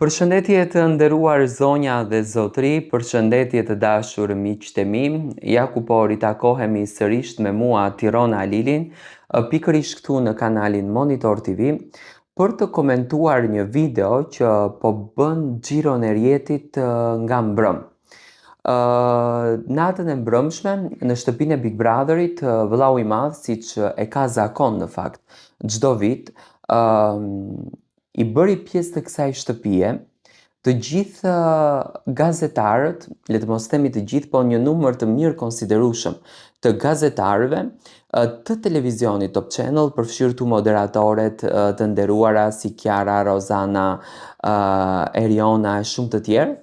Përshëndetje të nderuar zonja dhe zotëri, përshëndetje të dashur miqtë e mi, ja ku po ritakohemi sërish me mua Tirona Lilin, pikërisht këtu në kanalin Monitor TV, për të komentuar një video që po bën xhiron e rjetit nga mbrëm. Natën e mbrëmshme, në shtëpinë e Big Brotherit, vëllau i madh, siç e ka zakon në fakt, çdo vit, i bëri pjesë të kësaj shtëpie, të gjithë gazetarët, le të mos themi të gjithë, po një numër të mirë konsiderueshëm të gazetarëve të televizionit Top Channel, përfshirë tu moderatorët të nderuara si Kiara, Rozana, Eriona e shumë të tjerë,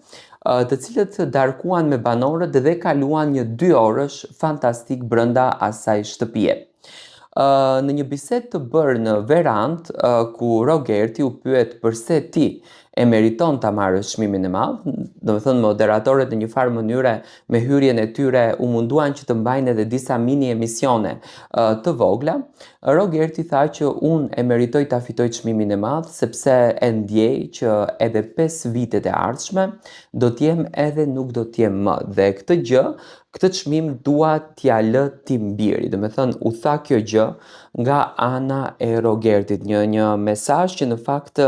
të cilët darkuan me banorët dhe kaluan një 2 orësh fantastik brenda asaj shtëpie. Në një bisedë të bërë në verand, ku Rogerti u pyet përse ti e meriton ta marrësh çmimin e madh, domethënë moderatorët në një farë mënyre me hyrjen e tyre u munduan që të mbajnë edhe disa mini emisione të vogla. Rogerti tha që unë e meritoj ta fitoj çmimin e madh sepse e ndjej që edhe 5 vitet e ardhshme do t'jem edhe nuk do t'jem më, dhe këtë çmim dua t'ja lë Timbiri. Domethënë u tha kjo gjë nga ana e Rogertit, një mesazh që në fakt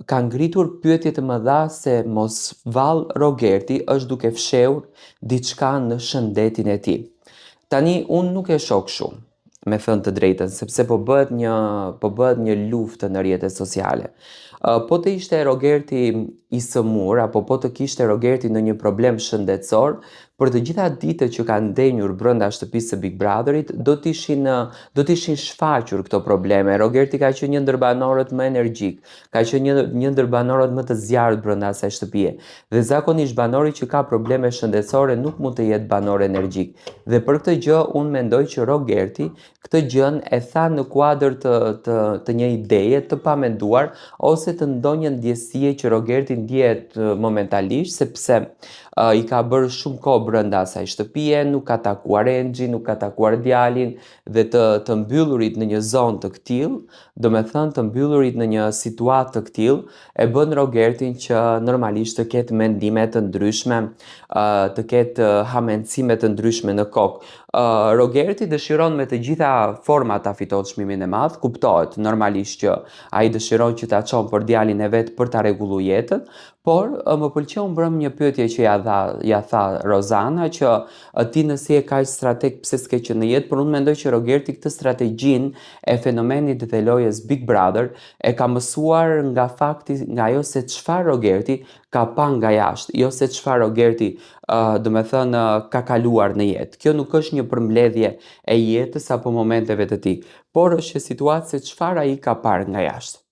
ka ngritur pyetje të mëdha se mos vall Rogerti është duke fshehur diçka në shëndetin e tij. Tani unë nuk e shoh kështu, me thënë të drejtën, sepse po bëhet një luftë në rrjetet sociale. Po të ishte Rogerti i sëmur, apo po të kishte Rogerti në një problem shëndetësor, për të gjitha ditët që kanë ndenjur brenda shtëpisë së Big Brotherit, do t'ishin shfaqur këto probleme. Rogerti ka qenë një ndër banorët më energjik, ka qenë një ndër banorët më të zjarrt brenda asaj shtëpie. Dhe zakonisht banori që ka probleme shëndetësore nuk mund të jetë banor energjik. Dhe për këtë gjë unë mendoj që Rogerti këtë gjën e tha në kuadër të një ideje të pamenduar, ose të ndonjë ndjesie që Rogerti ndjehet momentalisht, sepse i ka bërë shumë kohë brenda asaj shtëpie, nuk ka takuar Enxhin, nuk ka takuar djalin, dhe të mbyllurit në një zonë të këtill, domethënë të mbyllurit në një situatë të këtill, e bën Rogertin që normalisht të ketë mendime të ndryshme, të ketë hamendësime të ndryshme në kokë. Rogerti dëshiron me të gjitha format ta fitojë çmimin e madh, kuptohet normalisht që ai dëshiron që ta çon për djalin e vet për ta rregulluar jetën, por më pëlqeu mbrëm një pyetje që ja tha Rozana, që ti nëse je kaq strateg pse s'ke qenë në jetë, por unë mendoj që Rogerti këtë strategjinë e fenomenit dhe lojës Big Brother e ka mësuar nga fakti, nga ajo se çfarë Rogerti ka pa nga jashtë, jo se çfarë Rogerti domethënë ka kaluar në jetë. Kjo nuk është një përmbledhje e jetës apo momenteve të tij, por është një situatë se çfarë ai ka parë nga jashtë.